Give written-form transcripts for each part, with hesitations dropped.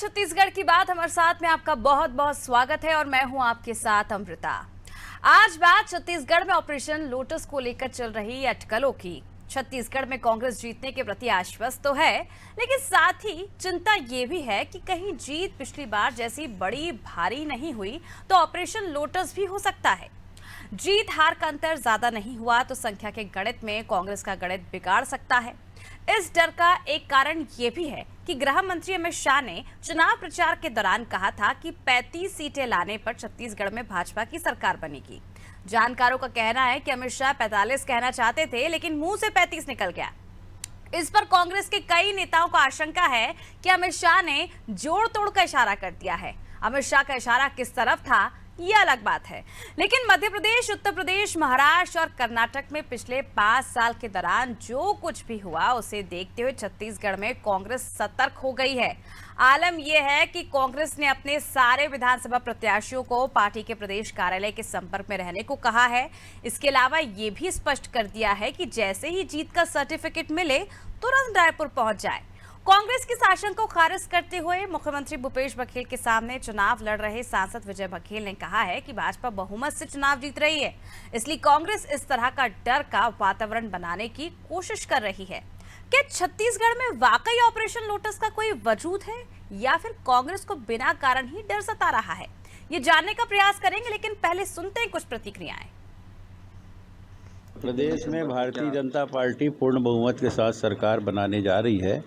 छत्तीसगढ़ की बात हमारे साथ में आपका बहुत बहुत स्वागत है और मैं हूं आपके साथ अमृता। आज बात छत्तीसगढ़ में ऑपरेशन लोटस को लेकर चल रही अटकलों की। छत्तीसगढ़ में कांग्रेस जीतने के प्रति आश्वस्त तो है, लेकिन साथ ही चिंता ये भी है कि कहीं जीत पिछली बार जैसी बड़ी भारी नहीं हुई तो ऑपरेशन लोटस भी हो सकता है। जीत हार का अंतर ज्यादा नहीं हुआ तो संख्या के गणित में कांग्रेस का गणित बिगाड़ सकता है। इस डर का एक कारण ये भी है कि गृह मंत्री अमित शाह ने चुनाव प्रचार के दौरान कहा था कि 35 सीटें लाने पर छत्तीसगढ़ में भाजपा की सरकार बनेगी। जानकारों का कहना है कि अमित शाह 45 कहना चाहते थे, लेकिन मुंह से 35 निकल गया। इस पर कांग्रेस के कई नेताओं को आशंका है कि अमित शाह ने जोड़ तोड़ का इशारा कर दिया है। अमित शाह का इशारा किस तरफ था ये अलग बात है, लेकिन मध्य प्रदेश, उत्तर प्रदेश, महाराष्ट्र और कर्नाटक में पिछले 5 साल के दौरान जो कुछ भी हुआ उसे देखते हुए छत्तीसगढ़ में कांग्रेस सतर्क हो गई है। आलम यह है कि कांग्रेस ने अपने सारे विधानसभा प्रत्याशियों को पार्टी के प्रदेश कार्यालय के संपर्क में रहने को कहा है। इसके अलावा ये भी स्पष्ट कर दिया है कि जैसे ही जीत का सर्टिफिकेट मिले तुरंत रायपुर पहुंच जाए। कांग्रेस की शासन को खारिज करते हुए मुख्यमंत्री भूपेश बघेल के सामने चुनाव लड़ रहे सांसद विजय बघेल ने कहा है कि भाजपा बहुमत से चुनाव जीत रही है, इसलिए कांग्रेस इस तरह का डर का वातावरण बनाने की कोशिश कर रही है। क्या छत्तीसगढ़ में वाकई ऑपरेशन लोटस का कोई वजूद है या फिर कांग्रेस को बिना कारण ही डर सता रहा है, ये जानने का प्रयास करेंगे, लेकिन पहले सुनते हैं कुछ प्रतिक्रियाएं। प्रदेश में भारतीय जनता पार्टी पूर्ण बहुमत के साथ सरकार बनाने जा रही है।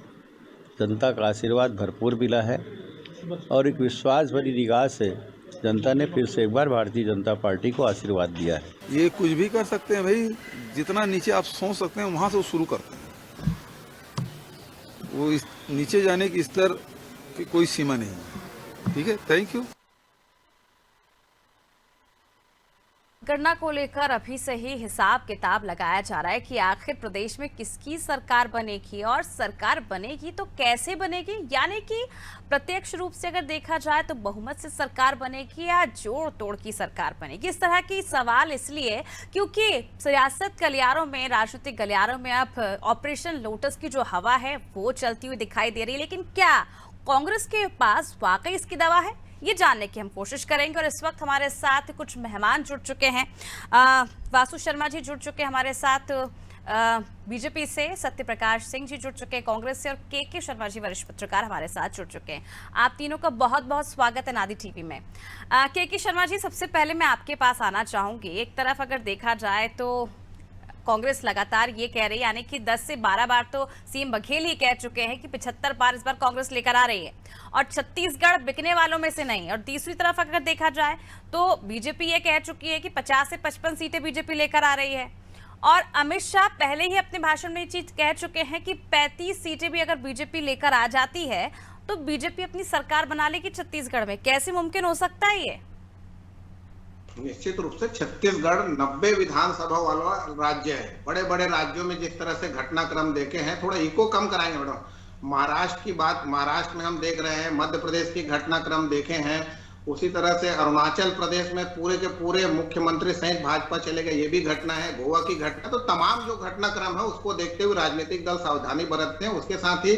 जनता का आशीर्वाद भरपूर मिला है और एक विश्वास भरी निगाह से जनता ने फिर से एक बार भारतीय जनता पार्टी को आशीर्वाद दिया है। ये कुछ भी कर सकते हैं भाई, जितना नीचे आप सोच सकते हैं वहाँ से वो शुरू करते हैं। वो इस नीचे जाने की स्तर की कोई सीमा नहीं है। ठीक है, थैंक यू। गणना को लेकर अभी से ही हिसाब किताब लगाया जा रहा है कि आखिर प्रदेश में किसकी सरकार बनेगी और सरकार बनेगी तो कैसे बनेगी, यानी कि प्रत्यक्ष रूप से अगर देखा जाए तो बहुमत से सरकार बनेगी या जोड़ तोड़ की सरकार बनेगी। इस तरह की सवाल इसलिए क्योंकि सियासत गलियारों में, राजनीतिक गलियारों में अब ऑपरेशन लोटस की जो हवा है वो चलती हुई दिखाई दे रही है। लेकिन क्या कांग्रेस के पास वाकई इसकी दवा है, ये जानने की हम कोशिश करेंगे। और इस वक्त हमारे साथ कुछ मेहमान जुड़ चुके हैं। वासु शर्मा जी जुड़ चुके हैं हमारे साथ बीजेपी से, सत्य प्रकाश सिंह जी जुड़ चुके हैं कांग्रेस से, और के शर्मा जी वरिष्ठ पत्रकार हमारे साथ जुड़ चुके हैं। आप तीनों का बहुत बहुत स्वागत है नादी टीवी में। के शर्मा जी, सबसे पहले मैं आपके पास आना चाहूंगी। एक तरफ अगर देखा जाए तो कांग्रेस लगातार ये कह रही है, यानी कि 10 से 12 बार तो सीएम बघेल ही कह चुके हैं कि 75 बार इस बार कांग्रेस लेकर आ रही है और छत्तीसगढ़ बिकने वालों में से नहीं। और दूसरी तरफ अगर देखा जाए तो बीजेपी ये कह चुकी है कि 50 से 55 सीटें बीजेपी लेकर आ रही है। और अमित शाह पहले ही अपने भाषण में ये चीज कह चुके हैं कि 35 सीटें भी अगर बीजेपी लेकर आ जाती है तो बीजेपी अपनी सरकार बना लेगी छत्तीसगढ़ में। कैसे मुमकिन हो सकता है ये? निश्चित रूप से छत्तीसगढ़ 90 विधानसभा वाला राज्य है। बड़े बड़े राज्यों में जिस तरह से घटनाक्रम देखे हैं, थोड़ा इको कम कराएंगे मैडम। महाराष्ट्र की बात, महाराष्ट्र में हम देख रहे हैं, मध्य प्रदेश की घटनाक्रम देखे हैं, उसी तरह से अरुणाचल प्रदेश में पूरे के पूरे मुख्यमंत्री सहित भाजपा चले गए, ये भी घटना है। गोवा की घटना, तो तमाम जो घटनाक्रम है उसको देखते हुए राजनीतिक दल सावधानी बरतते हैं। उसके साथ ही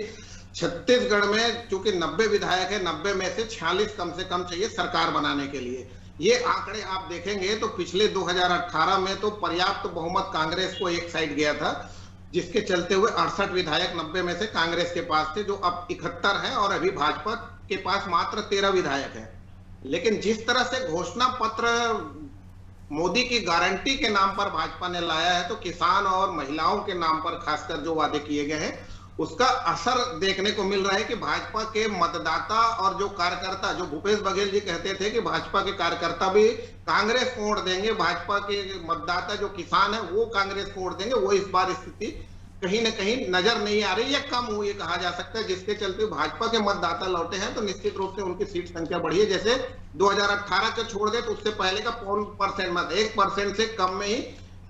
छत्तीसगढ़ में चूंकि 90 विधायक है, 90 में से 46 कम से कम चाहिए सरकार बनाने के लिए। ये आंकड़े आप देखेंगे तो पिछले 2018 में तो पर्याप्त बहुमत कांग्रेस को एक साइड गया था, जिसके चलते हुए 68 विधायक 90 में से कांग्रेस के पास थे, जो अब 71 है, और अभी भाजपा के पास मात्र 13 विधायक है। लेकिन जिस तरह से घोषणा पत्र मोदी की गारंटी के नाम पर भाजपा ने लाया है, तो किसान और महिलाओं के नाम पर खासकर जो वादे किए गए हैं उसका असर देखने को मिल रहा है कि भाजपा के मतदाता और जो कार्यकर्ता, जो भूपेश बघेल जी कहते थे कि भाजपा के कार्यकर्ता भी कांग्रेस को वोट देंगे, भाजपा के मतदाता जो किसान है वो कांग्रेस को वोट देंगे, वो इस बार स्थिति कहीं ना कहीं नजर नहीं आ रही या कम हुई, ये कहा जा सकता है। जिसके चलते भाजपा के मतदाता लौटे हैं तो निश्चित रूप से उनकी सीट संख्या बढ़ी है। जैसे 2018 के छोड़ दे तो उससे पहले का 0.5% मत 1% से कम में ही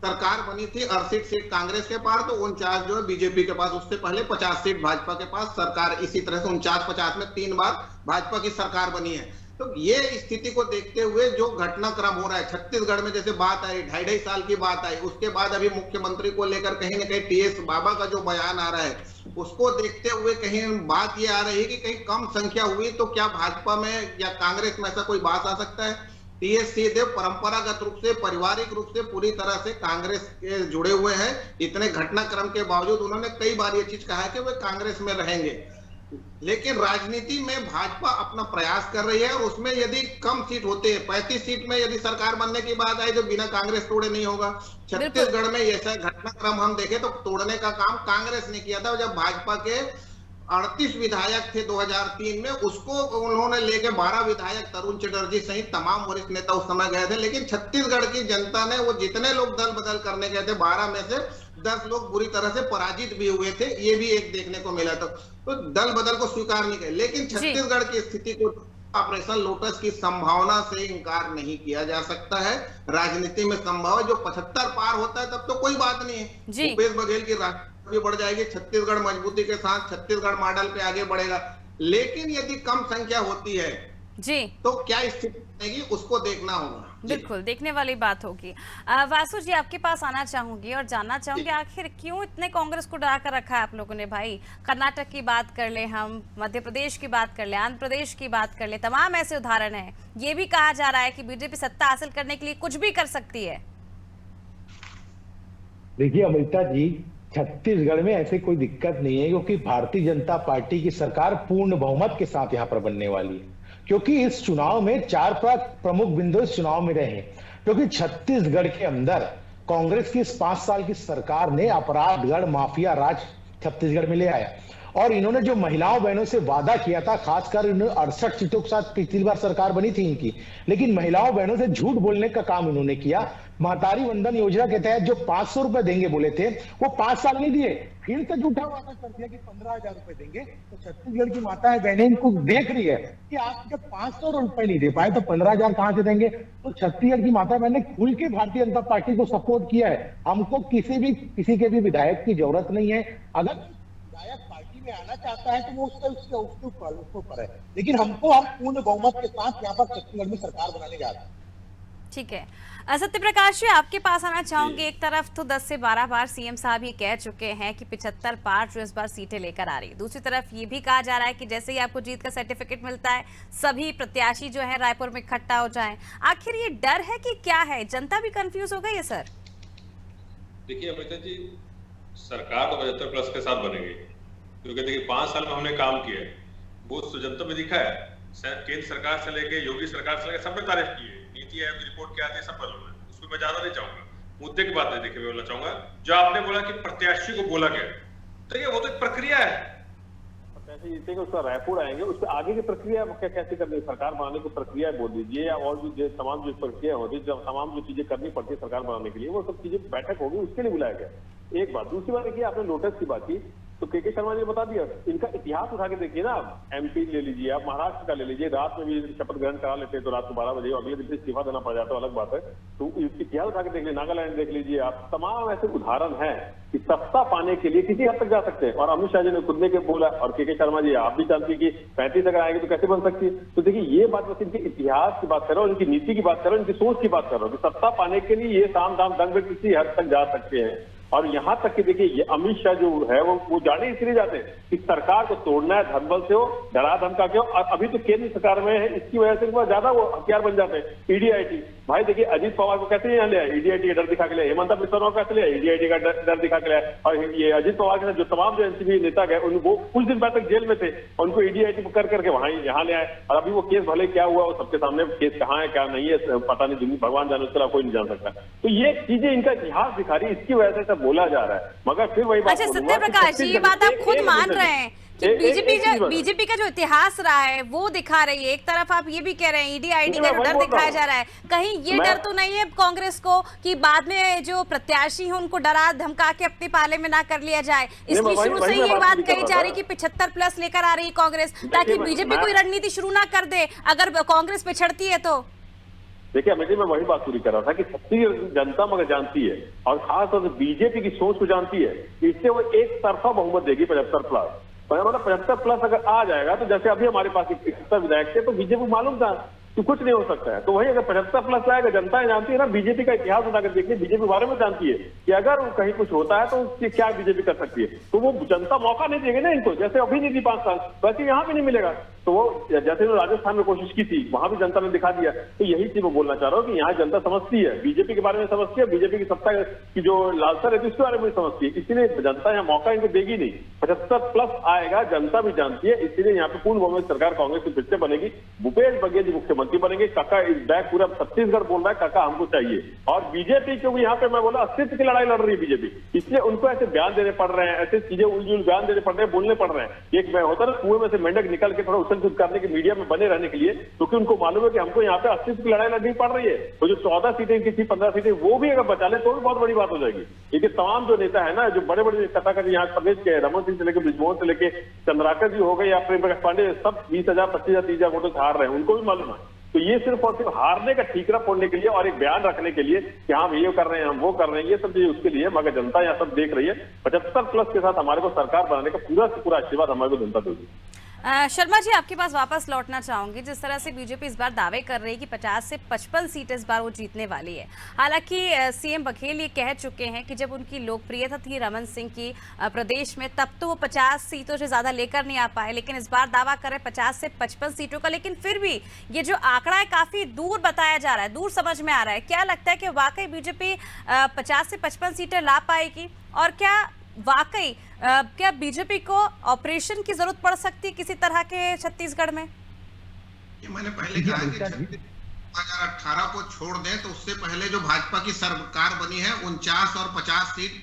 सरकार बनी थी। 68 सीट कांग्रेस के पास तो 49 जो है बीजेपी के पास। उससे पहले 50 सीट भाजपा के पास सरकार, इसी तरह से 49-50 में 3 बार भाजपा की सरकार बनी है। तो ये स्थिति को देखते हुए जो घटनाक्रम हो रहा है छत्तीसगढ़ में, जैसे बात आई 2.5 साल की बात आई, उसके बाद अभी मुख्यमंत्री को लेकर कहीं ना कहीं टीएस बाबा का जो बयान आ रहा है, उसको देखते हुए कहीं बात ये आ रही है कि कहीं कम संख्या हुई तो क्या भाजपा में या कांग्रेस में ऐसा कोई बात आ सकता है। टीएस सिंहदेव परंपरागत रूप से, पारिवारिक रूप से पूरी तरह से कांग्रेस के जुड़े हुए हैं। इतने घटनाक्रम के बावजूद उन्होंने कई बार ये चीज कहा है कि वे कांग्रेस में रहेंगे, लेकिन राजनीति में भाजपा अपना प्रयास कर रही है और उसमें यदि कम सीट होते हैं, 35 सीट में यदि सरकार बनने की बात आई तो बिना कांग्रेस तोड़े नहीं होगा। छत्तीसगढ़ में ऐसा घटनाक्रम हम देखें तो तोड़ने का काम कांग्रेस ने किया था। जब भाजपा के 38 विधायक थे 2003 में, उसको उन्होंने लेके 12 विधायक तरुण चटर्जी सहित तमाम वरिष्ठ नेता उस समय गए थे, लेकिन छत्तीसगढ़ की जनता ने वो जितने लोग दल बदल करने गए थे 12 में से 10 लोग बुरी तरह से पराजित भी हुए थे, ये भी एक देखने को मिला था। तो दल बदल को स्वीकार नहीं किया, लेकिन छत्तीसगढ़ की स्थिति को ऑपरेशन लोटस की संभावना से इनकार नहीं किया जा सकता है। राजनीति में संभव है, जो 75 पार होता है तब तो कोई बात नहीं है। भूपेश बघेल की राजनीति भी बढ़ जाएगी, छत्तीसगढ़ मजबूती के साथ छत्तीसगढ़ मॉडल पे आगे बढ़ेगा। लेकिन यदि कम संख्या होती है जी तो क्या स्थिति बनेगी, उसको देखना होगा। बिल्कुल देखने वाली बात होगी। वासु जी, आपके पास आना चाहूंगी और जानना चाहूंगी आखिर क्यों इतने कांग्रेस को डरा कर रखा है आप लोगों ने। भाई कर्नाटक की बात कर ले, हम मध्य प्रदेश की बात कर ले, आंध्र प्रदेश की बात कर ले, तमाम ऐसे उदाहरण हैं। ये भी कहा जा रहा है कि बीजेपी सत्ता हासिल करने के लिए कुछ भी कर सकती है। देखिए अमृता जी, छत्तीसगढ़ में ऐसे कोई दिक्कत नहीं है, क्योंकि भारतीय जनता पार्टी की सरकार पूर्ण बहुमत के साथ यहाँ पर बनने वाली है। क्योंकि इस चुनाव में 4 प्रमुख बिंदु इस चुनाव में रहे, क्योंकि छत्तीसगढ़ के अंदर कांग्रेस की इस 5 साल की सरकार ने अपराधगढ़ माफिया राज छत्तीसगढ़ में ले आया, और इन्होंने जो महिलाओं बहनों से वादा किया था, खासकर इन्होंने 68 सीटों के साथ पिछली बार सरकार बनी थी इनकी, लेकिन महिलाओं बहनों से झूठ बोलने का काम इन्होंने किया। महतारी वंदन योजना के तहत जो 500 रुपए देंगे बोले थे, वो 5 साल नहीं दिए, फिर से झूठा वादा कर दिया कि 15,000 रुपए देंगे। तो छत्तीसगढ़ की माताएं बहनें इनको देख रही है कि आप जब 500 रुपए नहीं दे पाए तो 15,000 कहां से देंगे। तो छत्तीसगढ़ की माता बहन ने खुल के भारतीय जनता पार्टी को सपोर्ट किया है। हमको किसी के भी विधायक की जरूरत नहीं है। अगर विधायक पार्टी में आना चाहता है तो वो उसके ऊपर है, लेकिन हम पूर्ण बहुमत के साथ यहाँ पर छत्तीसगढ़ में सरकार बनाने जा रहे हैं। ठीक है, सत्य प्रकाश जी, आपके पास आना चाहूंगी। एक तरफ तो 10 से 12 बार सीएम साहब ये कह चुके हैं कि 75 पार जो इस बार सीटें लेकर आ रही है। दूसरी तरफ ये भी कहा जा रहा है कि जैसे ही आपको जीत का सर्टिफिकेट मिलता है सभी प्रत्याशी जो है रायपुर में इकट्ठा हो जाएं। आखिर ये डर है कि क्या है? जनता भी कंफ्यूज हो गई है सर। देखिए अमृता जी, सरकार तो 75 प्लस के साथ बनेगी, क्योंकि देखिए 5 साल में हमने काम किया है, वो तो जनता में दिखा है। केंद्र सरकार से लेके योगी सरकार से लेके सबने तारीफ की है। नीति आयोग की रिपोर्ट क्या आती है सब पर लोग, उसमें मैं ज्यादा नहीं चाहूंगा, मुद्दे की बात नहीं देखिए मैं बोलना चाहूंगा। जो आपने बोला कि प्रत्याशी को बोला गया, देखिए वो तो एक प्रक्रिया है। प्रत्याशी जीतेंगे, उसका रायपुर आएंगे, उससे आगे की प्रक्रिया कैसे करनी है, सरकार बनाने की प्रक्रिया बोल दीजिए, या और जो तमाम जो प्रक्रिया होती है, तमाम जो चीजें करनी पड़ती है सरकार बनाने के लिए, वो सब चीजें बैठक होगी, उसके लिए बुलाया गया। एक बात। दूसरी बात देखिए, आपने लोटस की बात की तो के शर्मा जी ने बता दिया, इनका इतिहास उठा के देखिए ना। आप एमपी ले लीजिए, आप महाराष्ट्र का ले लीजिए, रात में भी शपथ ग्रहण करा लेते हैं तो रात को 12 बजे, अगले दिन इस्तीफा देना पड़ जाता है, अलग बात है। तो इतिहास उठा के देख लीजिए, नागालैंड देख लीजिए आप, तमाम ऐसे उदाहरण हैं कि सत्ता पाने के लिए किसी हद तक जा सकते हैं। और अमित शाह जी ने खुद ने के बोला, और के शर्मा जी आप भी जानती है कि 35 अगर आएंगे तो कैसे बन सकती है। तो देखिए ये बात बस इनके इतिहास की बात कर रहा हूँ, इनकी नीति की बात कर रहा हूँ, इनकी सोच की बात कर रहा हूँ कि सत्ता पाने के लिए ये साम दाम दंग में किसी हद तक जा सकते हैं। और यहाँ तक कि देखिए ये अमित शाह जो है वो जाने इसलिए जाते हैं कि सरकार को तोड़ना है, धनबल से हो, डरा धमका के हो। और अभी तो केंद्र सरकार में है, इसकी वजह से बहुत ज्यादा वो हथियार बन जाते हैं। ईडीआईटी भाई देखिए, अजीत पवार को कैसे यहाँ लिया, ईडीआईटी का डर दिखा के लिया, हेमंत बिस्वा को कैसे लिया, ईडीआईटी का डर दिखा के लिया। और ये अजीत पवार के साथ जो तमाम जो एनसीपी नेता गए वो कुछ दिन बाद तक जेल में थे, उनको ईडीआईटी कर करके वहां यहाँ ले आए। और अभी वो केस भले क्या हुआ वो सबके सामने, केस कहाँ है क्या नहीं है पता नहीं, भगवान जाने, उसके अलावा कोई नहीं जान सकता। तो ये चीजें इनका इतिहास दिखा रही है, इसकी वजह से बोला जा रहा है। मगर फिर वही बात, अच्छा सत्य प्रकाश जी, ये बात आप खुद मान रहे हैं कि बीजेपी का जो इतिहास रहा है वो दिखा रही है। एक तरफ आप ये भी कह रहे हैं ईडीआईटी का डर दिखाया जा रहा है, कहीं ये डर तो नहीं है कांग्रेस को कि बाद में जो प्रत्याशी हैं उनको डरा धमका के अपने पाले में ना कर लिया जाए? इसलिए शुरू से ये बात कही जा रही है कि 75 प्लस लेकर आ रही है कांग्रेस, ताकि बीजेपी कोई रणनीति शुरू ना कर दे अगर कांग्रेस पिछड़ती है तो। देखिए अमित जी, मैं वही बात पूरी कर रहा था कि छत्तीसगढ़ जनता मगर जानती है, और खासतौर से बीजेपी की सोच को जानती है, इससे वो एक तरफा बहुमत देगी 75 प्लस। मतलब 75+ अगर आ जाएगा तो जैसे अभी हमारे पास 71 विधायक थे तो बीजेपी को मालूम था कि कुछ नहीं हो सकता है। तो वही अगर 75+ आएगा, जनता जानती है ना, बीजेपी का इतिहास उठाकर देखिए, बीजेपी बारे में जानती है कि अगर कहीं कुछ होता है तो उसकी क्या बीजेपी कर सकती है। तो वो जनता मौका नहीं देगी ना इनको, जैसे अभी नहीं दी 5 साल, वैसे यहाँ भी नहीं मिलेगा। तो वो जैसे राजस्थान में कोशिश की थी, वहां भी जनता ने दिखा दिया। तो यही चीज मैं बोलना चाह रहा हूँ कि यहाँ जनता समझती है, बीजेपी के बारे में समझती है, बीजेपी की सत्ता की जो लालसा रहती है उसके बारे में समझती है, इसीलिए जनता यहाँ मौका इनको देगी नहीं। 75+ आएगा, जनता भी जानती है, इसीलिए यहाँ पे पूर्ण बहुमत सरकार कांग्रेस की फिर से बनेगी। भूपेश बघेल जी मुख्यमंत्री बनेंगे। काका इस बैग पूरा छत्तीसगढ़ बोल रहा है काका हमको चाहिए। और बीजेपी, क्योंकि यहाँ पे मैं बोला अस्तित्व की लड़ाई लड़ रही है बीजेपी, इसलिए उनको ऐसे बयान देने पड़ रहे हैं, ऐसे चीजें उलझुल बयान देने पड़ रहे हैं, बोलने पड़ रहे हैं। एक मैं होता है ना कुएं में से मेंढक निकल के थोड़ा उछल कूद करने की मीडिया में बने रहने के लिए, क्योंकि उनको मालूम है कि हमको यहाँ पे अस्तित्व की लड़ाई लड़नी पड़ रही है। तो जो 14 सीटें इनकी थी, 15 सीटें, वो भी अगर बचा ले तो भी बहुत बड़ी बात हो जाएगी। देखिए तमाम जो नेता है ना, जो बड़े बड़े कथाकार यहाँ प्रदेश के, रमन सिंह से लेकर ब्रिजमोहन से लेके चंद्राकर जी हो गए या प्रेम प्रकाश पांडे, सब 20,000, 25,000, 30,000 वोटों से हार रहे हैं, उनको भी मालूम है। तो ये सिर्फ और सिर्फ हारने का ठीकरा फोड़ने के लिए और एक बयान रखने के लिए कि हम ये कर रहे हैं, हम वो कर रहे हैं, ये सब चीजें उसके लिए, मगर जनता यहाँ सब देख रही है। 75+ के साथ हमारे को सरकार बनाने का पूरा से पूरा आशीर्वाद हमारे को जनता देगी। शर्मा जी, आपके पास वापस लौटना चाहूंगी। जिस तरह से बीजेपी इस बार दावे कर रही है कि 50 से 55 सीटें इस बार वो जीतने वाली है, हालांकि सीएम बघेल ये कह चुके हैं कि जब उनकी लोकप्रियता थी रमन सिंह की प्रदेश में, तब तो वो 50 सीटों से ज्यादा लेकर नहीं आ पाए, लेकिन इस बार दावा कर रहे 50 से 55 सीटों का। लेकिन फिर भी ये जो आंकड़ा है काफी दूर बताया जा रहा है, दूर समझ में आ रहा है। क्या लगता है कि वाकई बीजेपी 50 से 55 सीटें ला पाएगी? और क्या वाकई क्या बीजेपी को ऑपरेशन की जरूरत पड़ सकती है किसी तरह के छत्तीसगढ़ में? ये मैंने पहले कहा कि 2018 को छोड़ दें तो उससे पहले जो भाजपा की सरकार बनी है 49 और 50 सीट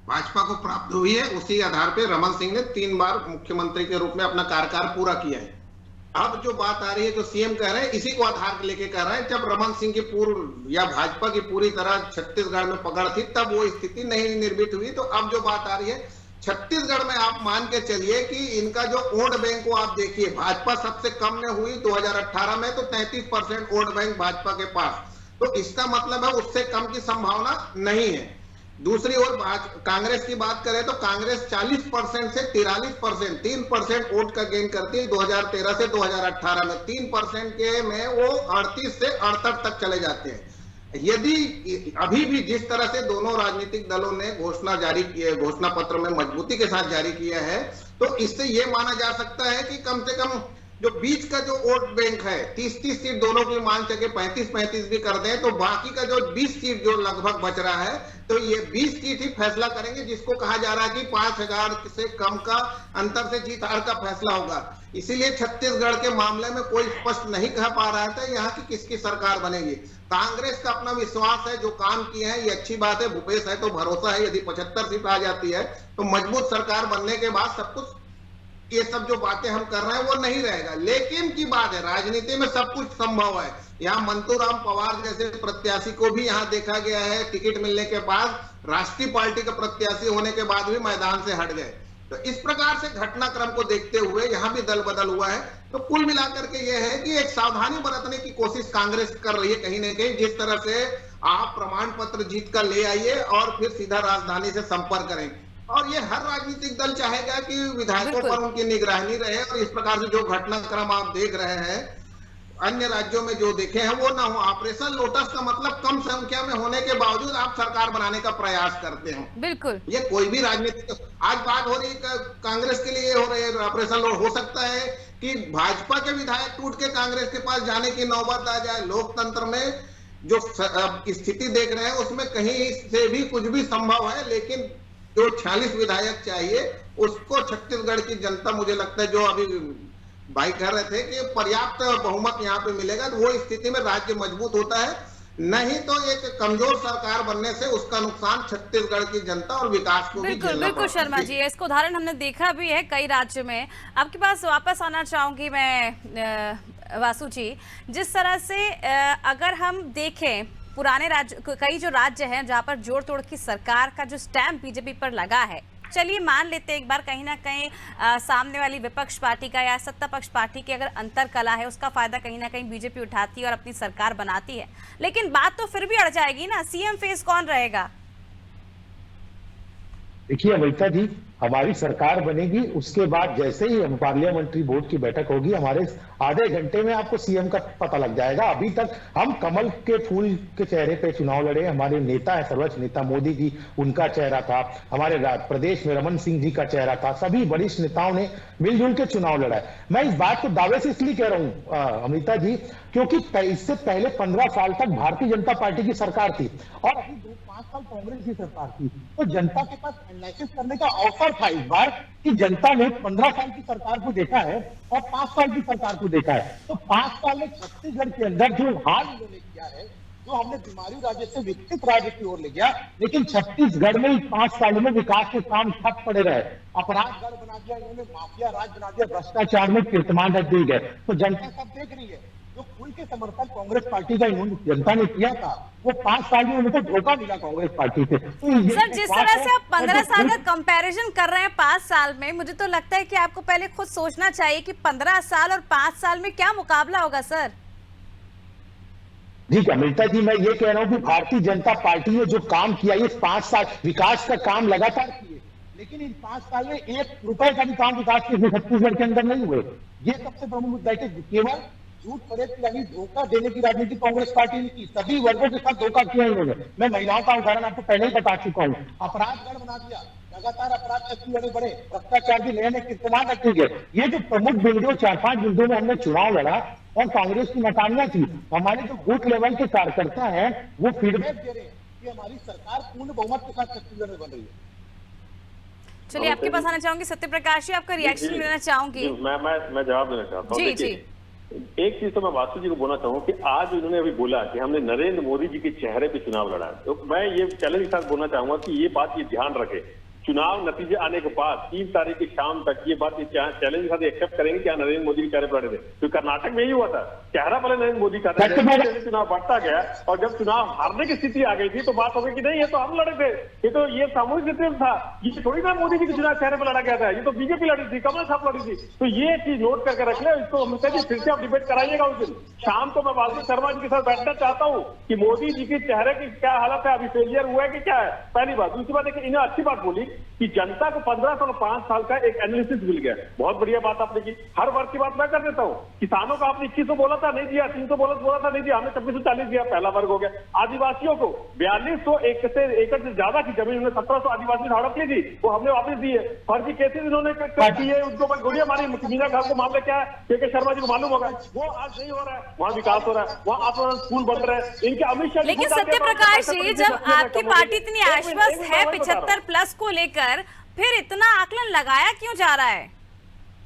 भाजपा को प्राप्त हुई है। उसी आधार पर रमन सिंह ने 3 बार मुख्यमंत्री के रूप में अपना कार्यकाल पूरा किया है। अब जो बात आ रही है, जो सीएम कह रहे हैं, इसी को आधार लेके कह रहे हैं, जब रमन सिंह की पूर्व या भाजपा की पूरी तरह छत्तीसगढ़ में पकड़ थी तब वो स्थिति नहीं निर्मित हुई। तो अब जो बात आ रही है छत्तीसगढ़ में, आप मान के चलिए कि इनका जो वोट बैंक को आप देखिए, भाजपा सबसे कम में हुई 2018 में, तो 33% वोट बैंक भाजपा के पास। तो इसका मतलब है उससे कम की संभावना नहीं है। दूसरी ओर कांग्रेस की बात करें तो कांग्रेस 40% से 43%, 3% वोट का गेन करती है 2013 से 2018 में। 3% के में वो 38 से 68 तक चले जाते हैं। यदि अभी भी जिस तरह से दोनों राजनीतिक दलों ने घोषणा जारी की है, घोषणा पत्र में मजबूती के साथ जारी किया है, तो इससे ये माना जा सकता है कि कम से कम जो बीच का जो वोट बैंक है, 30-30 सीट दोनों की मान सके 35-35 भी कर दें, तो बाकी का जो 20 सीट जो लगभग बच रहा है, तो ये 20 सीट ही फैसला करेंगे, जिसको कहा जा रहा है कि 5,000 से कम का अंतर से जीत हार का फैसला होगा। इसीलिए छत्तीसगढ़ के मामले में कोई स्पष्ट नहीं कह पा रहा था यहाँ की किसकी सरकार बनेगी। कांग्रेस का अपना विश्वास है, जो काम किए हैं ये अच्छी बात है, भूपेश है तो भरोसा है, यदि 75 सीट आ जाती है तो मजबूत सरकार बनने के बाद सब कुछ, ये सब जो बातें हम कर रहे हैं वो नहीं रहेगा। लेकिन की बात है, राजनीति में सब कुछ संभव है। यहाँ मंतूराम पवार जैसे प्रत्याशी को भी यहाँ देखा गया है, टिकट मिलने के बाद राष्ट्रीय पार्टी के प्रत्याशी होने के बाद भी मैदान से हट गए। तो इस प्रकार से घटनाक्रम को देखते हुए यहाँ भी दल बदल हुआ है। तो कुल मिलाकर के ये है कि एक सावधानी बरतने की कोशिश कांग्रेस कर रही है कहीं ना कहीं। जिस तरह से आप प्रमाण पत्र जीत कर ले आइए और फिर सीधा राजधानी से संपर्क करें, और ये हर राजनीतिक दल चाहेगा कि विधायकों पर उनकी निगरानी रहे। और इस प्रकार से जो घटनाक्रम आप देख रहे हैं अन्य राज्यों में जो देखे हैं वो ना हो। ऑपरेशन लोटस का मतलब कम संख्या में होने के बावजूद आप सरकार बनाने का प्रयास करते हैं। बिल्कुल, ये कोई भी राजनीतिक, आज बात हो रही कांग्रेस के लिए हो रही है ऑपरेशन लोट। हो सकता है कि भाजपा के विधायक टूट के कांग्रेस के पास जाने की नौबत आ जाए। लोकतंत्र में जो स्थिति देख रहे हैं उसमें कहीं से भी कुछ भी संभव है, लेकिन जो 46 विधायक चाहिए उसको छत्तीसगढ़ की जनता, मुझे लगता है जो अभी भाई कह रहे थे कि पर्याप्त बहुमत यहाँ पे मिलेगा, तो वो स्थिति में राज्य मजबूत होता है। नहीं तो एक कमजोर सरकार बनने से उसका नुकसान छत्तीसगढ़ की जनता और विकास को भी झेलना बिल्कुल शर्मा जी, इसका उदाहरण हमने देखा भी है कई राज्यों में। आपके पास वापस आना चाहूंगी मैं वासु जी। जिस तरह से अगर हम देखें पुराने राज्य, कई जो राज्य हैं जहां पर जोड़ तोड़ की सरकार का जो स्टैंप बीजेपी पर लगा है, चलिए मान लेते हैं एक बार कहीं ना कहीं सामने वाली विपक्ष पार्टी का या सत्ता पक्ष पार्टी की अगर अंतर कला है, उसका फायदा कहीं ना कहीं बीजेपी उठाती है और अपनी सरकार बनाती है, लेकिन बात तो फिर भी अड़ जाएगी ना। सीएम फेस कौन रहेगा? देखिए अमृता जी, हमारी सरकार बनेगी, उसके बाद जैसे ही पार्लियामेंट्री बोर्ड की बैठक होगी, हमारे आधे घंटे में आपको सीएम का पता लग जाएगा। अभी तक हम कमल के फूल के चेहरे पे चुनाव लड़े, हमारे नेता है सर्वोच्च नेता मोदी जी, उनका चेहरा था, हमारे प्रदेश में रमन सिंह जी का चेहरा था, सभी वरिष्ठ नेताओं ने मिलजुल के चुनाव लड़ा है। मैं इस बात को दावे से इसलिए कह रहा हूं अमृता जी, क्योंकि इससे पहले 15 साल तक भारतीय जनता पार्टी की सरकार थी और अभी 5 साल कांग्रेस की सरकार थी, तो जनता के पास एनालिसिस करने का अवसर था इस बार कि जनता ने 15 साल की सरकार को देखा है और 5 साल की सरकार को देखा है। तो 5 साल में छत्तीसगढ़ के अंदर जो हाल इन्होंने किया है, जो हमने बीमारी राज्य से विकसित राज्य की ओर ले गया, लेकिन छत्तीसगढ़ में 5 सालों में विकास के काम ठप पड़े रहे, अपराध गढ़ बना दिया इन्होंने, माफिया राज बना दिया, भ्रष्टाचार में कीर्तिमान रख दी गए। तो जनता सब देख रही है, जो खुल के समर्थन कांग्रेस पार्टी का इन्होंने जनता ने किया था, वो 5 साल में उनको धोखा मिला कांग्रेस पार्टी से। तो सर, जिस तरह से आप 15 साल का कंपैरिजन कर रहे हैं 5 साल में, मुझे तो लगता है कि आपको पहले खुद सोचना चाहिए कि 15 साल और 5 साल में क्या मुकाबला होगा। सर जी अमृता जी, मैं ये कह रहा हूं कि भारतीय जनता पार्टी ने जो काम किया, ये 5 साल विकास का काम लगातार किए, लेकिन इन 5 साल में 1 रुपए का भी काम विकास के छत्तीसगढ़ के अंदर नहीं हुए। ये सबसे प्रमुख मुद्दा है कि केवल झूठ फरेब यानी धोखा देने की राजनीति कांग्रेस पार्टी ने की, सभी वर्गों के साथ धोखा किया इन्होंने। मैं महिलाओं का उदाहरण आपको पहले ही बता चुका हूँ, अपराध गढ़ बना दिया, लगातार अपराध छत्तीसगढ़ बढ़े, भ्रष्टाचार भी नए कीर्तिमान रखे गए। ये जो प्रमुख बिंदु 4-5 बिंदुओं में हमने चुनाव लड़ा और कांग्रेस की नाकामियां थी, हमारे जो बूथ लेवल के कार्यकर्ता हैं वो फीडबैक दे रहे हैं कि हमारी सरकार पूर्ण बहुमत के साथ छत्तीसगढ़ में बन रही है। चलिए, आपके पास आना चाहूंगी सत्य प्रकाश जी, आपका रिएक्शन लेना चाहूंगी। मैं जवाब देना चाहता हूँ। जी। एक चीज तो मैं वासु जी को बोलना चाहूँ कि आज उन्होंने अभी बोला कि हमने नरेंद्र मोदी जी के चेहरे पे चुनाव लड़ा, तो मैं ये चैलेंज के साथ बोलना चाहूंगा कि ये बात ये ध्यान रखे, चुनाव नतीजे आने के बाद 3 तारीख की शाम तक ये बात चैलेंज के साथ एक्सेप्ट करेंगे क्या नरेंद्र मोदी के चेहरे पर लड़े थे। तो कर्नाटक में यही हुआ था, चेहरा पहले नरेंद्र मोदी का था, चुनाव बढ़ता गया और जब चुनाव हारने की स्थिति आ गई थी तो बात हो गई कि नहीं ये तो हम लड़े थे, ये सामूहिक नेतृत्व था, ये थोड़ी ना मोदी जी के चुनाव चेहरे पर लड़ा गया था, ये तो बीजेपी लड़ी थी, कमल साहब लड़ी थी। तो ये चीज नोट करके रख ले, इसको हम फिर से आप डिबेट कराइएगा उस दिन शाम को। मैं वासु शर्मा जी के साथ बैठना चाहता हूँ कि मोदी जी के चेहरे की क्या हालत है, अभी फेलियर हुआ है कि क्या है, पहली बात। दूसरी बात है कि इन्हें अच्छी बात बोली कि जनता को 15 साल 5 साल का एक एनालिसिस मिल गया, बहुत बढ़िया बात आपने की। हर वर्ग की बात मैं कर देता हूँ, किसानों को आपने 2100 बोला था नहीं दिया, 300 बोला था नहीं दिया, हमने 2640 दिया, पहला वर्ग हो गया। आदिवासियों को 4200 एकड़ से ज्यादा की जमीन उन्होंने 1700 आदिवासी ने हड़प ली थी, वो हमने वापस दी है। फर्जी केसेस इन्होंने किए, उनको गोलियां मारी, मीना खान को मामले क्या है, के शर्मा जी को मालूम होगा, वो आज नहीं हो रहा है, वहाँ विकास हो रहा है, वहाँ आत्मनिर्भर स्कूल बन रहे हैं, इनके अमित शाह। लेकिन सत्य प्रकाश जी, जब आपकी पार्टी इतनी आश्वस्त है 75+ को लेकर, फिर इतना आकलन लगाया क्यों जा रहा है?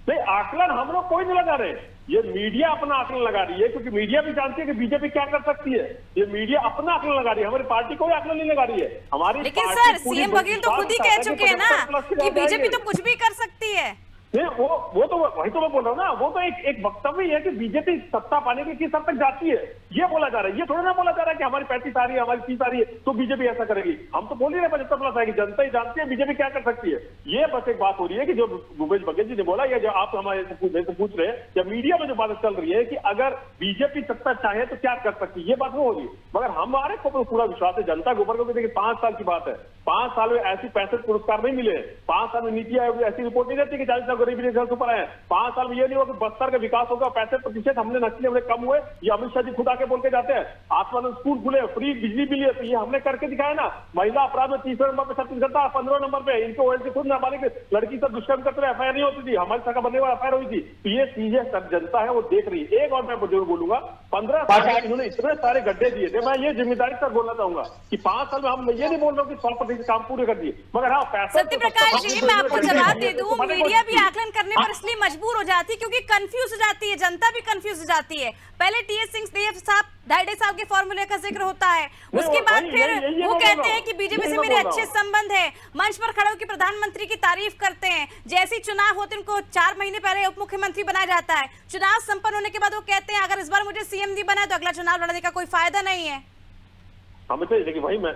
नहीं, आकलन हम लोग कोई नहीं लगा रहे, ये मीडिया अपना आकलन लगा रही है, क्योंकि मीडिया भी जानती है कि बीजेपी क्या कर सकती है। ये मीडिया अपना आकलन लगा रही है, हमारी पार्टी कोई आकलन नहीं लगा रही है। हमारी लेकिन सर, सीएम बघेल तो खुद ही कह चुके हैं ना कि बीजेपी तो कुछ भी कर सकती है। वो तो वही तो मैं बोल रहा हूँ ना, वो तो एक वक्तव्य है कि बीजेपी सत्ता पाने की किस हद तक जाती है, ये बोला जा रहा है। ये थोड़ा ना बोला जा रहा है कि हमारी 35 आ रही है, हमारी 30 आ रही है तो बीजेपी ऐसा करेगी। हम तो बोल ही रहे 75+ आएगी, जनता ही जानती है बीजेपी क्या कर सकती है। ये बस एक बात हो रही है कि जो भूपेश बघेल जी ने बोला, या जो आप हमारे से पूछ रहे हैं, या मीडिया में जो बात चल रही है कि अगर बीजेपी सत्ता चाहे तो क्या कर सकती है, ये बात वो हो रही है। मगर हमारे को पूरा विश्वास है जनता के ऊपर, क्योंकि देखिए 5 साल की बात है, 5 साल में ऐसी 65 पुरस्कार नहीं मिले, 5 साल में नीति आयोग ऐसी रिपोर्ट नहीं देती कि 40 लाख गरीबी रेखा से ऊपर आए। 5 साल में ये नहीं हुआ कि बस्तर का विकास होगा, 65% हमने नक्सली हमने कम हुए, ये अमित शाह जी खुद आके बोल के जाते हैं। आसमान स्कूल खुले, फ्री बिजली मिली है, तो ये हमने करके दिखाया ना। महिला अपराध में 3 नंबर पे 36 घंटा, 15 नंबर पे इनको ओएलसी खुद नाबालिग लड़की से दुष्कर्म करते हुए एफआईआर नहीं होती थी, हमारी सरकार बनने वाला एफआईआर हुई थी। तो ये चीजें जनता है वो देख रही है। एक और मैं जरूर बोलूंगा, 15 साल में इन्होंने इतने सारे गड्ढे दिए थे, मैं ये जिम्मेदारी से बोलना चाहूंगा कि 5 साल में हम ये नहीं बोल रहा हूँ कि 100% काम पूरे कर दिए, मगर हाँ पैसा। सत्य प्रकाश जी, मैं आपको जवाब दे दूं, मीडिया भी आकलन करने पर इसलिए मजबूर हो जाती है क्योंकि कंफ्यूज हो जाती है, जनता भी कंफ्यूज हो जाती है। पहले टीएस सिंह साहब 2.5 साल के फॉर्मूले का जिक्र होता है, उसके बाद फिर वो कहते हैं कि बीजेपी से मेरे अच्छे संबंध है, मंच पर खड़े होकर प्रधानमंत्री की तारीफ करते हैं, जैसे चुनाव होते उनको 4 महीने पहले उप मुख्यमंत्री बनाया जाता है, चुनाव संपन्न होने के बाद वो कहते हैं अगर इस बार मुझे सीएम नहीं बना तो अगला चुनाव लड़ने का कोई फायदा नहीं है। हमें तो देखिए वही मैं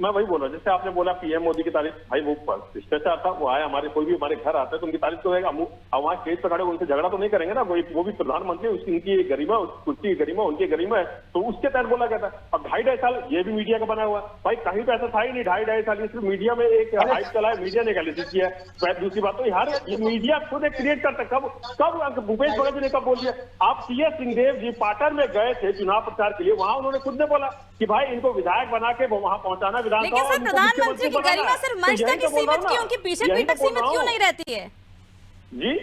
वही बोल रहा हूँ, जैसे आपने बोला पीएम मोदी की तारीफ, भाई वो शिष्टाचार था, वो आए हमारे, कोई भी हमारे घर आता है तो उनकी तारीफ तो रहेगा। अब वहाँ स्टेज पर खड़े उनसे झगड़ा तो नहीं करेंगे ना, वो भी प्रधानमंत्री, उनकी गरिमा, कुर्सी गरिमा, उनकी गरिमा है, तो उसके तहत बोला गया था। अब 2.5 साल ये भी मीडिया का बना हुआ, भाई कहीं पे ऐसा था ही नहीं। 2.5 साल सिर्फ मीडिया में एक हाइप चला है, मीडिया ने एनालिसिस किया है। दूसरी बात तो यार ये मीडिया खुद एक क्रिएट करता है। कब भूपेश बघेल जी ने कब बोल दिया? आप CS सिंहदेव जी पाटन में गए थे चुनाव प्रचार के लिए, वहां उन्होंने खुद ने बोला कि भाई इनको विधायक बना के वहां पहुंचाना विधानसभा। लेकिन सर प्रधानमंत्री की गरिमा सिर्फ मंच तक ही सीमित क्यों, उनकी पीछे पीठ तक सीमित क्यों नहीं रहती है? जी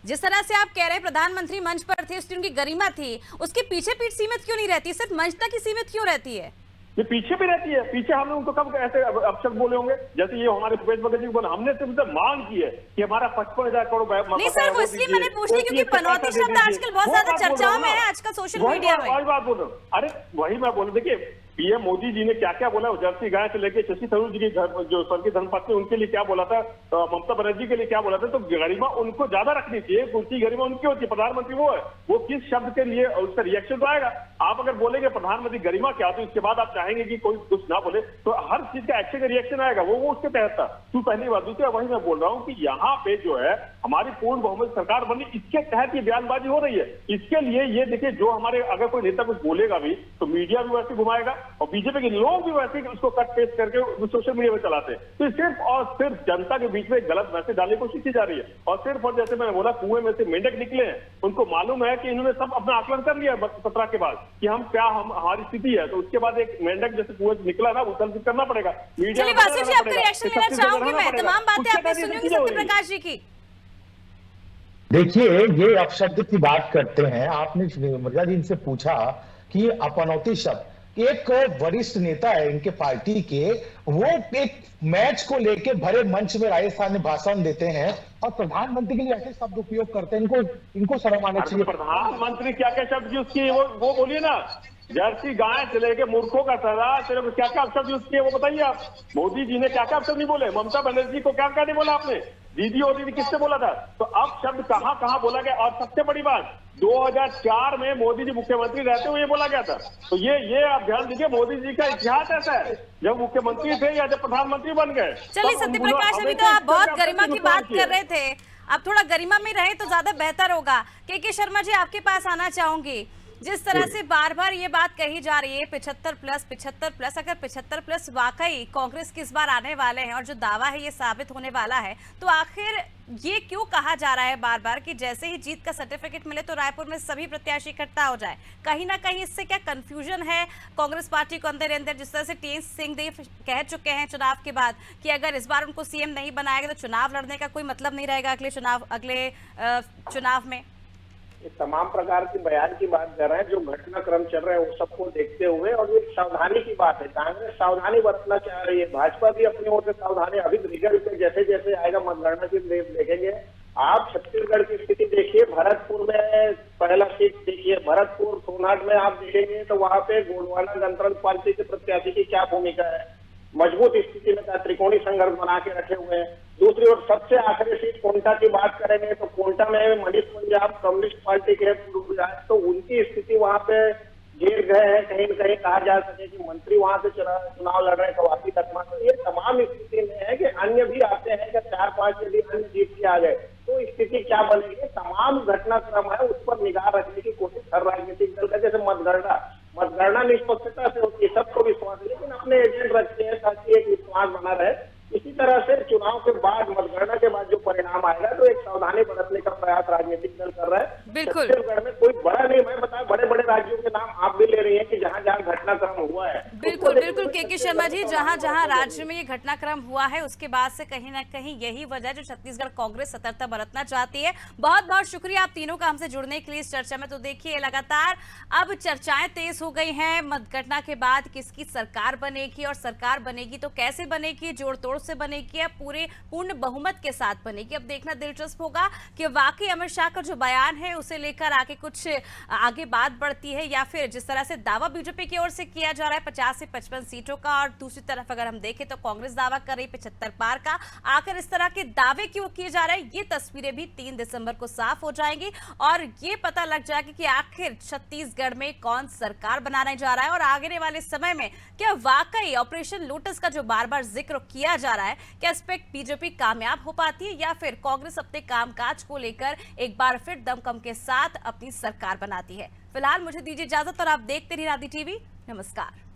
जिस तरह से आप कह रहे हैं प्रधानमंत्री मंच पर थे, उसकी उनकी गरिमा थी, उसके पीछे पीठ सीमित क्यों नहीं रहती, सिर्फ मंच तक ही सीमित क्यों रहती है? ये पीछे भी रहती है। पीछे हमने उनको कब ऐसे अपशब्द बोले होंगे? जैसे ये हमारे भूपेश बघेल जी बोला, हमने सिर्फ मांग की है कि हमारा 55,000 करोड़ नहीं सर, वो इसलिए मैंने पूछ लिया क्योंकि पनौती शब्द आजकल बहुत ज्यादा चर्चाओं में है आजकल सोशल मीडिया में। वही बात बोल रहा हूँ, अरे वही मैं बोल रहा, देखिए पीएम मोदी जी ने क्या क्या बोला, जर्सी गाय से लेके शशि थरूर जी की जो स्वर्गीय धर्मपत्नी उनके लिए क्या बोला था, ममता बनर्जी के लिए क्या बोला था, तो गरिमा उनको ज्यादा रखनी चाहिए, उनकी गरिमा उनकी होती है। प्रधानमंत्री वो है, वो किस शब्द के लिए उसका रिएक्शन तो आएगा। आप अगर बोलेंगे प्रधानमंत्री गरिमा क्या होती है, उसके बाद आप चाहेंगे कि कोई कुछ ना बोले, तो हर चीज का एक्शन का रिएक्शन आएगा, वो उसके तहत था। तो पहली बात। दूसरा वही मैं बोल रहा हूँ कि यहाँ पे जो है हमारी पूर्ण बहुमत सरकार बनी, इसके तहत ये बयानबाजी हो रही है। इसके लिए ये देखिए, जो हमारे अगर कोई नेता कुछ बोलेगा भी तो मीडिया भी वैसे घुमाएगा और बीजेपी के लोग भी वैसे उसको कट पेस्ट करके सोशल मीडिया में चलाते हैं। तो सिर्फ और सिर्फ जनता के बीच में एक गलत मैसेज डालने की कोशिश की जा रही है। और सिर्फ और जैसे मैंने बोला, कुएं में से मेंढक निकले हैं, उनको मालूम है कि इन्होंने सब अपना आकलन कर लिया 17 के बाद कि हम क्या हमारी स्थिति है, तो उसके बाद एक मेंढक जैसे कुएं से निकला ना, उछल करना पड़ेगा। चलिए वासु जी, आपका रिएक्शन लेना चाहूंगी मैं। तमाम बातें आपने सुनी होंगी सत्य प्रकाश जी की। देखिए, ये अपशब्द की बात करते हैं। आपने मृदा जी इनसे पूछा कि अपनौती शब्द, एक वरिष्ठ नेता है इनके पार्टी के, वो एक मैच को लेके भरे मंच में राजस्थान में भाषण देते हैं और प्रधानमंत्री के लिए ऐसे शब्द उपयोग करते हैं। इनको शर्म आना चाहिए। प्रधानमंत्री क्या क्या शब्द यूज किए वो बोलिए ना। जर्सी गाय से लेके मूर्खों का सजा, तेरे को क्या क्या शब्द यूज किए वो बताइए आप। मोदी जी ने क्या क्या शब्द नहीं बोले, ममता बनर्जी को क्या क्या नहीं बोला आपने, दीदी और दीदी किससे बोला था? तो अब शब्द कहां कहां बोला गया। और सबसे बड़ी बात, 2004 में मोदी जी मुख्यमंत्री रहते हुए ये बोला गया था। तो ये आप ध्यान दीजिए, मोदी जी का इतिहास ऐसा है, जब मुख्यमंत्री थे या जब प्रधानमंत्री बन गए। चलिए सत्य प्रकाश, अभी तो आप बहुत गरिमा की बात कर रहे थे, आप थोड़ा गरिमा में रहे तो ज्यादा बेहतर होगा। के शर्मा जी, आपके पास आना चाहूंगी। जिस तरह से बार बार ये बात कही जा रही है 75+, अगर 75+ वाकई कांग्रेस किस बार आने वाले हैं और जो दावा है ये साबित होने वाला है, तो आखिर ये क्यों कहा जा रहा है बार बार कि जैसे ही जीत का सर्टिफिकेट मिले तो रायपुर में सभी प्रत्याशी इकट्ठा हो जाए? कहीं ना कहीं इससे क्या कंफ्यूजन है कांग्रेस पार्टी को अंदर अंदर? जिस तरह से TS सिंहदेव कह चुके हैं चुनाव के बाद कि अगर इस बार उनको CM नहीं बनाएगा तो चुनाव लड़ने का कोई मतलब नहीं रहेगा अगले चुनाव में। तमाम प्रकार के बयान की बात कर रहे हैं, जो घटनाक्रम चल रहे हैं वो सबको देखते हुए, और ये सावधानी की बात है। कांग्रेस सावधानी बरतना चाह रही है, भाजपा भी अपनी ओर से सावधानी। अभी रिजल्ट जैसे जैसे आएगा मतगणना की देखेंगे। आप छत्तीसगढ़ की स्थिति देखिए, भरतपुर में पहला सीट देखिए, भरतपुर सोनाट में आप देखेंगे तो वहां पे गोंडवाना गणतंत्र पार्टी के प्रत्याशी की क्या भूमिका है। मजबूत स्थिति में त्रिकोणीय संघर्ष बना के रखे हुए हैं। दूसरी ओर सबसे आखिरी सीट कोंटा की बात करेंगे तो कोंटा में मनीष पंजाब कम्युनिस्ट पार्टी के पूर्व विधायक, तो उनकी स्थिति वहां पे गिर गए हैं। कहीं न कहीं कहा जा सके कि मंत्री वहां से चुनाव लड़ रहे हैं कवासी तकमा। तो ये तमाम स्थिति में है कि अन्य भी आते हैं कि 4-5 यदि अन्य जीत के आ गए तो स्थिति क्या बनेगी। तमाम घटनाक्रम है उस पर निगाह रखने की कोशिश हर राजनीतिक दल का। जैसे मतगणना निष्पक्षता से होती है, सबको विश्वास, लेकिन अपने एजेंट रखते हैं ताकि एक विश्वास बना रहे। इसी तरह से चुनाव के बाद, मतगणना के बाद जो परिणाम आएगा तो एक सावधानी बरतने का प्रयास राजनीतिक दल कर रहा है। बिल्कुल, छत्तीसगढ़ में कोई बड़ा नहीं, मैं बताया बड़े बड़े राज्यों के नाम आप भी ले रही हैं कि जहां जहां घटनाक्रम हुआ है। बिल्कुल के शर्मा जी, जहां जहां राज्य में ये घटनाक्रम हुआ है उसके बाद से कहीं ना कहीं यही वजह जो छत्तीसगढ़ कांग्रेस सतर्कता बरतना चाहती है। बहुत बहुत शुक्रिया आप तीनों का हमसे जुड़ने के लिए इस चर्चा में। तो देखिए लगातार अब चर्चाएं तेज हो गई हैं मतगणना के बाद, किसकी सरकार बनेगी और सरकार बनेगी तो कैसे बनेगी, जोड़ तोड़ से बनेगी। बनेगी या पूरे पूर्ण बहुमत के साथ बनेगी। अब देखना दिलचस्प होगा कि वाकई अमित शाह का जो बयान है उसे लेकर आगे कुछ आगे बात बढ़ती है या फिर जिस तरह से दावा बीजेपी की ओर से किया जा रहा है 50 से 55 सीटों का, और दूसरी तरफ अगर हम देखें तो कांग्रेस दावा कर रही 75 पार का, आखिर इस तरह के दावे क्यों किए जा रहे हैं, ये तस्वीरें भी 3 दिसंबर को साफ हो जाएंगी और ये पता लग जाएगा कि आखिर छत्तीसगढ़ में कौन सरकार बनाने जा रहा है। और आगे वाले समय में क्या वाकई ऑपरेशन लोटस का जो बार बार जिक्र किया जा रहा है, क्या इस पे बीजेपी कामयाब हो पाती है या फिर कांग्रेस अपने कामकाज को लेकर एक बार फिर दमखम के साथ अपनी सरकार बनाती है। फिलहाल मुझे दीजिए इजाजत और आप देखते रहिए राधि टीवी। नमस्कार।